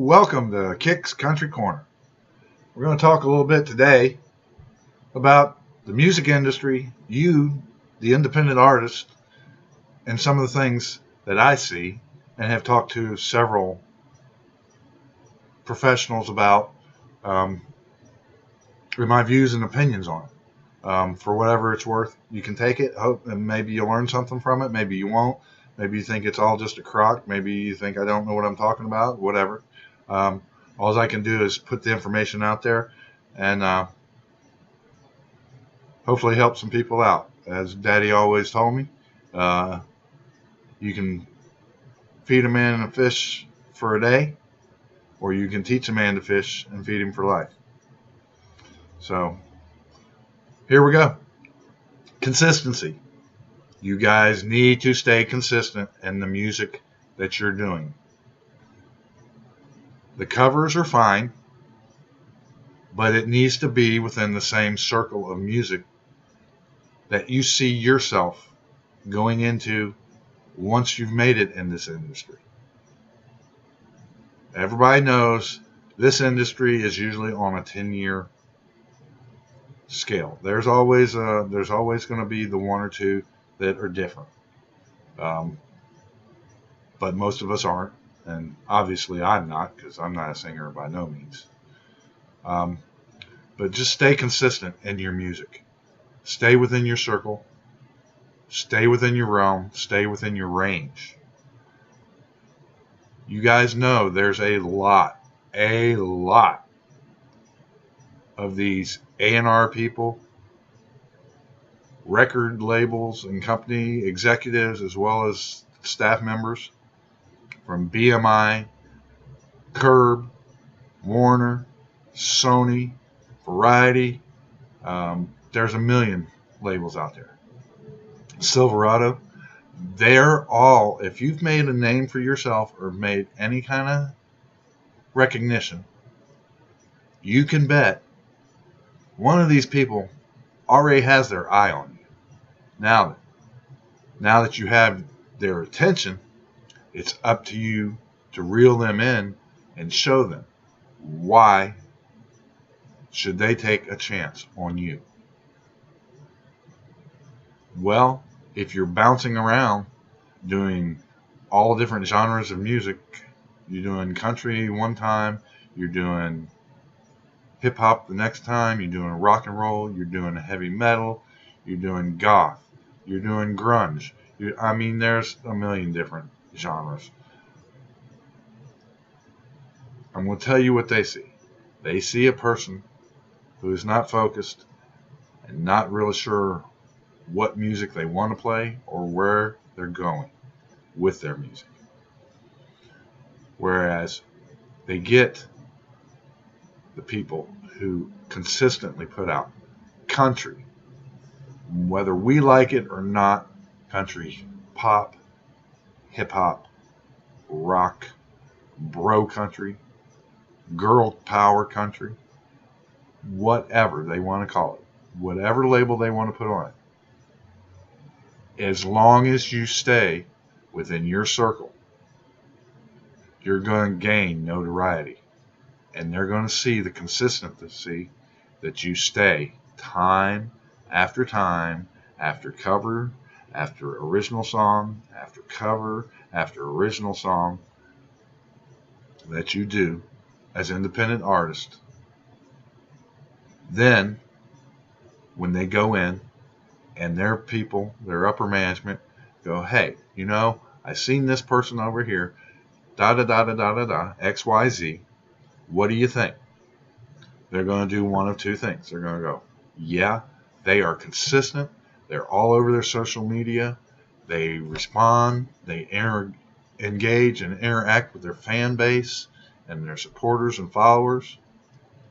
Welcome to Kick's Country Corner. We're going to talk a little bit today about the music industry, you, the independent artist, and some of the things that I see and have talked to several professionals about, my views and opinions on it. For whatever it's worth, you can take it, hope, and maybe you'll learn something from it. Maybe you won't. Maybe you think it's all just a crock. Maybe you think I don't know what I'm talking about. Whatever. All I can do is put the information out there and hopefully help some people out. As Daddy always told me, you can feed a man a fish for a day, or you can teach a man to fish and feed him for life. So here we go. Consistency. You guys need to stay consistent in the music that you're doing. The covers are fine, but it needs to be within the same circle of music that you see yourself going into once you've made it in this industry. Everybody knows this industry is usually on a 10-year scale. There's always going to be the one or two that are different, but most of us aren't, and obviously I'm not, because I'm not a singer by no means. But just stay consistent in your music. Stay within your circle. Stay within your realm. Stay within your range. You guys know there's a lot of these A&R people, record labels and company executives, as well as staff members from BMI, Curb, Warner, Sony, Variety. There's a million labels out there. Silverado. They're all, if you've made a name for yourself or made any kind of recognition, you can bet one of these people already has their eye on you. Now that you have their attention, it's up to you to reel them in and show them why should they take a chance on you. Well, if you're bouncing around doing all different genres of music, you're doing country one time, you're doing hip hop the next time, you're doing rock and roll, you're doing heavy metal, you're doing goth, you're doing grunge. There's a million different genres. I'm going to tell you what they see. They see a person who is not focused and not really sure what music they want to play or where they're going with their music. Whereas they get the people who consistently put out country, whether we like it or not, country, pop, hip hop, rock, bro country, girl power country, whatever they want to call it, whatever label they want to put on it. As long as you stay within your circle, you're going to gain notoriety. And they're going to see the consistency that you stay time after time, after cover, after original song, after cover, after original song, that you do as independent artists. Then, when they go in and their people, their upper management, go, hey, I seen this person over here, XYZ. What do you think? They're going to do one of two things. They're going to go, yeah, they are consistent. They're all over their social media. They respond. They engage and interact with their fan base and their supporters and followers.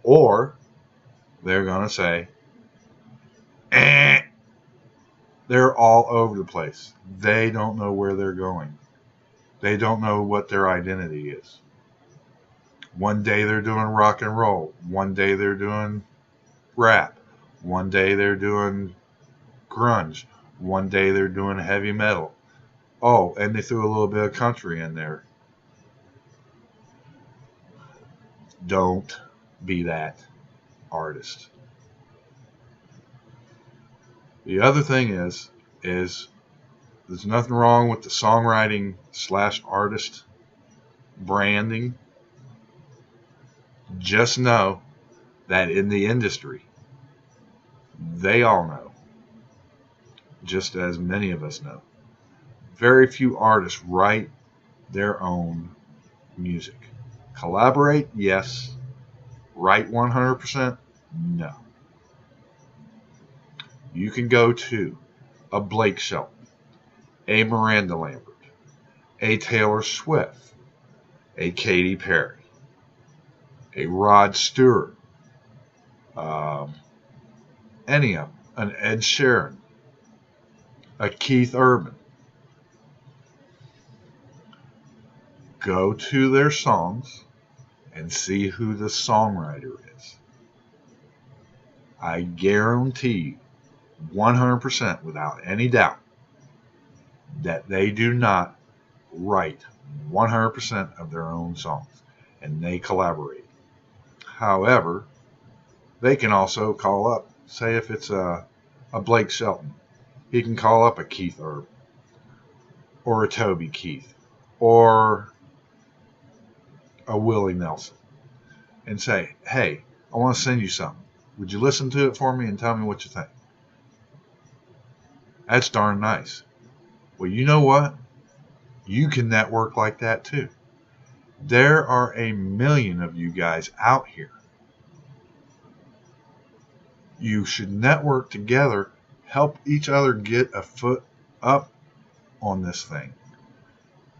Or they're going to say, they're all over the place. They don't know where they're going. They don't know what their identity is. One day they're doing rock and roll. One day they're doing rap. One day they're doing grunge. One day they're doing heavy metal. Oh, and they threw a little bit of country in there. Don't be that artist. The other thing is there's nothing wrong with the songwriting / artist branding. Just know that in the industry, they all know, just as many of us know, very few artists write their own music. Collaborate, yes. Write 100%, no. You can go to a Blake Shelton, a Miranda Lambert, a Taylor Swift, a Katy Perry, a Rod Stewart, any of them, an Ed Sheeran, a Keith Urban. Go to their songs and see who the songwriter is. I guarantee you, 100% without any doubt, that they do not write 100% of their own songs, and they collaborate. However, they can also call up, say if it's a Blake Shelton, he can call up a Keith Urban, or a Toby Keith, or a Willie Nelson, and say, hey, I want to send you something. Would you listen to it for me and tell me what you think? That's darn nice. Well, you know what? You can network like that too. There are a million of you guys out here. You should network together, help each other get a foot up on this thing.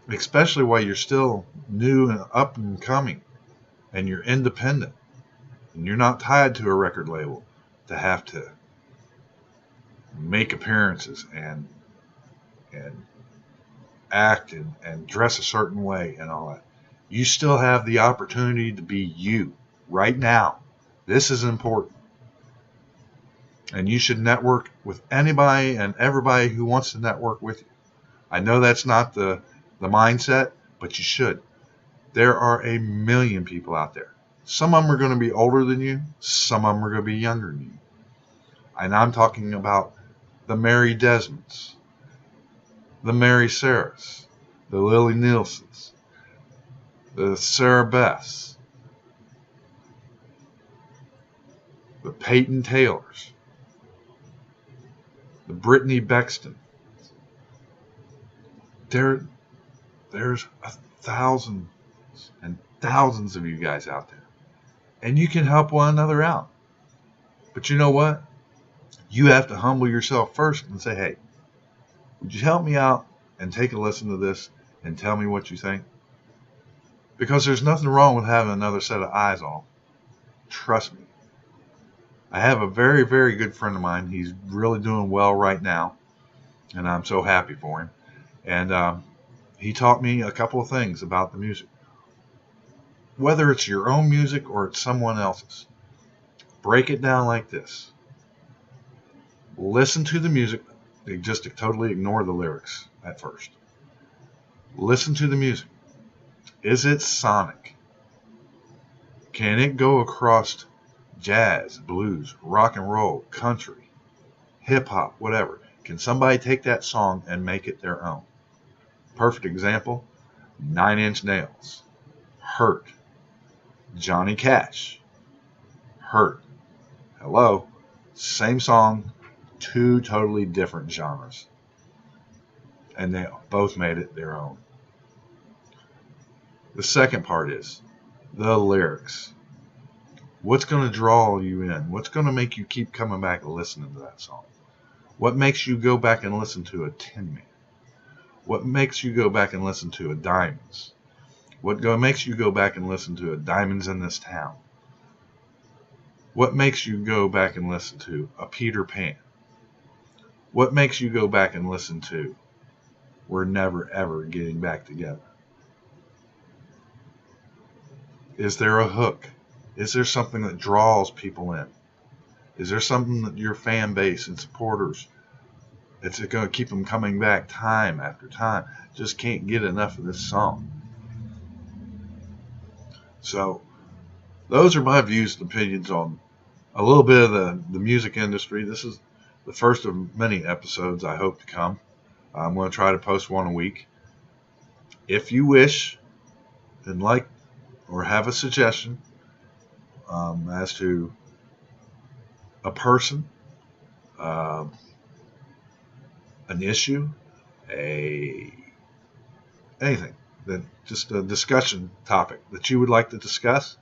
Especially while you're still new and up and coming, and you're independent, and you're not tied to a record label to have to make appearances and act and dress a certain way and all that. You still have the opportunity to be you right now. This is important. And you should network with anybody and everybody who wants to network with you. I know that's not the mindset, but you should. There are a million people out there. Some of them are going to be older than you. Some of them are going to be younger than you. And I'm talking about the Mary Desmonds, the Mary Sarahs, the Lily Nielsen's, the Sarah Beths, the Peyton Taylors, the Brittany Bexton. There's thousands and thousands of you guys out there. And you can help one another out. But you know what? You have to humble yourself first and say, hey, would you help me out and take a listen to this and tell me what you think? Because there's nothing wrong with having another set of eyes on. Trust me. I have a very, very good friend of mine. He's really doing well right now, and I'm so happy for him. And he taught me a couple of things about the music. Whether it's your own music or it's someone else's, break it down like this. Listen to the music. Just totally ignore the lyrics at first. Listen to the music. Is it sonic? Can it go across jazz, blues, rock and roll, country, hip hop, whatever? Can somebody take that song and make it their own? Perfect example, 9 Inch Nails, Hurt, Johnny Cash, Hurt. Hello, same song, 2 totally different genres. And they both made it their own. The second part is the lyrics. What's going to draw you in? What's going to make you keep coming back and listening to that song? What makes you go back and listen to a Tin Man? What makes you go back and listen to a Diamonds? What makes you go back and listen to a Diamonds in This Town? What makes you go back and listen to a Peter Pan? What makes you go back and listen to We're Never Ever Getting Back Together? Is there a hook? Is there something that draws people in? Is there something that your fan base and supporters, it's going to keep them coming back time after time? Just can't get enough of this song. So those are my views and opinions on a little bit of the music industry. This is the first of many episodes I hope to come. I'm going to try to post one a week. If you wish and like or have a suggestion as to a person, uh, an issue, anything, that just a discussion topic that you would like to discuss,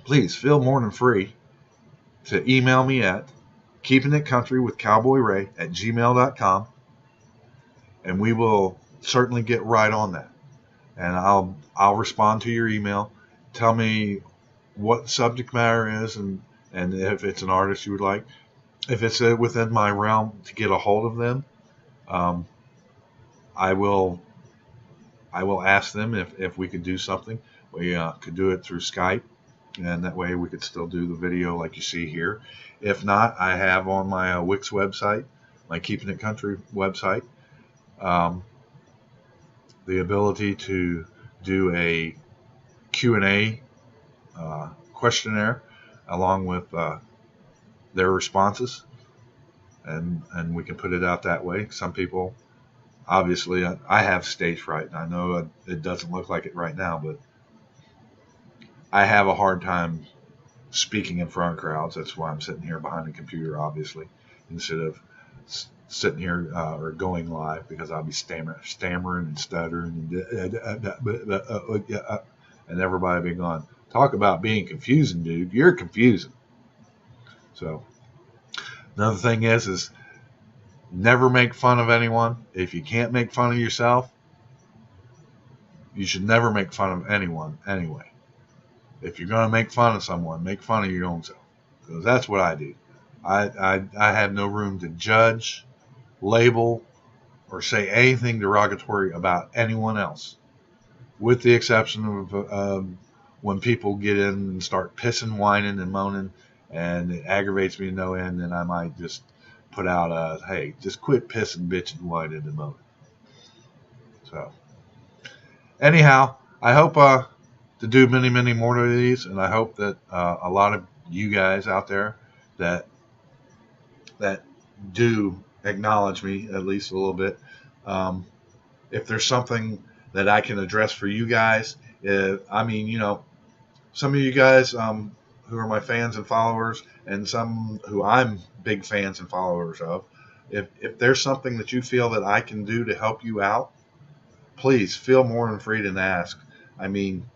please feel more than free to email me at keepingitcountrywithcowboyray@gmail.com, and we will certainly get right on that. And I'll respond to your email. Tell me what subject matter is, and if it's an artist you would like. If it's within my realm to get a hold of them, I will ask them if we could do something. We could do it through Skype, and that way we could still do the video like you see here. If not, I have on my Wix website, my Keepin It Country website, the ability to do a Q&A questionnaire along with their responses, and we can put it out that way. Some people, obviously, I have stage fright, and I know it doesn't look like it right now, but I have a hard time speaking in front of crowds. That's why I'm sitting here behind the computer, obviously, instead of sitting here or going live, because I'll be stammering and stuttering and everybody be going, talk about being confusing, dude. You're confusing. So another thing is never make fun of anyone. If you can't make fun of yourself, you should never make fun of anyone anyway. If you're going to make fun of someone, make fun of your own self, because that's what I do. I have no room to judge, label, or say anything derogatory about anyone else, with the exception of when people get in and start pissing, whining, and moaning, and it aggravates me to no end, then I might just put out a, hey, just quit pissing, bitching, whining, and moaning. So, anyhow, I hope to do many, many more of these, and I hope that a lot of you guys out there that do acknowledge me at least a little bit. If there's something that I can address for you guys, I mean, you know, some of you guys who are my fans and followers, and some who I'm big fans and followers of, if there's something that you feel that I can do to help you out, please feel more than free to ask. I mean,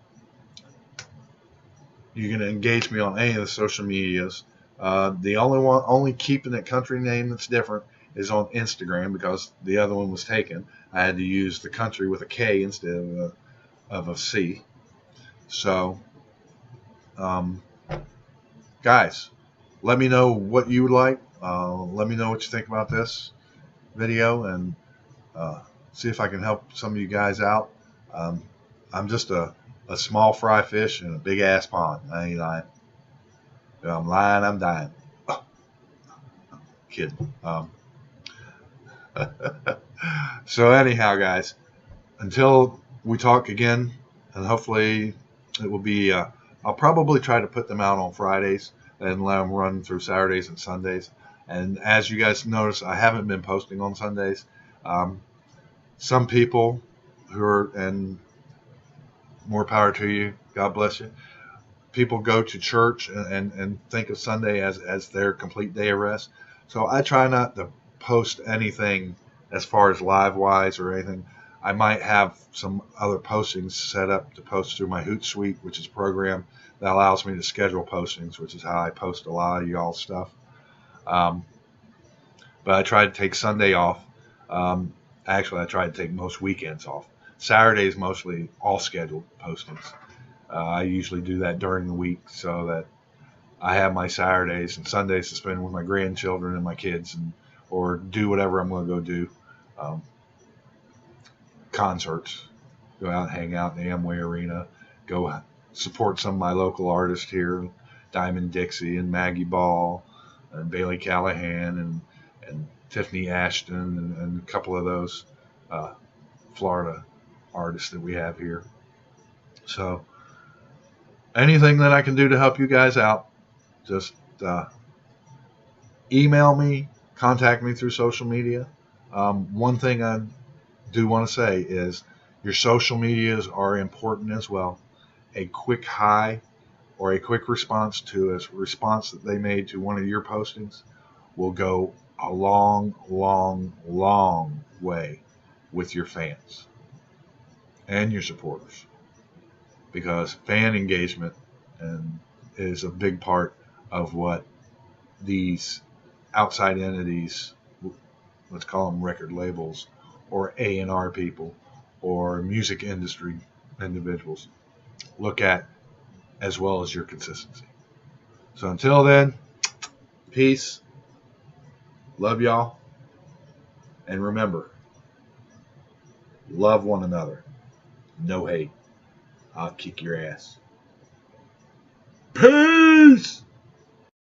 you can engage me on any of the social medias. The only Keepin It Country name that's different is on Instagram, because the other one was taken. I had to use the country with a K instead of a C. So, guys, let me know what you would like. Let me know what you think about this video, and see if I can help some of you guys out. I'm just a small fry fish in a big ass pond. I ain't lying. If I'm lying, I'm dying. Oh, kidding. So anyhow, guys, until we talk again, and hopefully it will be, I'll probably try to put them out on Fridays and let them run through Saturdays and Sundays. And as you guys notice, I haven't been posting on Sundays. Some people who are, and more power to you, God bless you, people go to church and think of Sunday as their complete day of rest. So I try not to post anything as far as live-wise or anything. I might have some other postings set up to post through my Hootsuite, which is a program that allows me to schedule postings, which is how I post a lot of y'all's stuff. But I try to take Sunday off. Actually, I try to take most weekends off. Saturdays mostly all scheduled postings. I usually do that during the week so that I have my Saturdays and Sundays to spend with my grandchildren and my kids, or do whatever I'm going to go do. Concerts, go out and hang out in the Amway Arena, go support some of my local artists here, Diamond Dixie and Maggie Ball and Bailey Callahan and Tiffany Ashton and a couple of those Florida artists that we have here. So anything that I can do to help you guys out, just email me, contact me through social media. One thing I do want to say is your social medias are important as well. A quick hi or a quick response to a response that they made to one of your postings will go a long, long, long way with your fans and your supporters, because fan engagement is a big part of what these outside entities, let's call them record labels or A&R people or music industry individuals, look at, as well as your consistency. So until then, peace, love y'all, and remember, love one another, no hate. I'll kick your ass. Peace!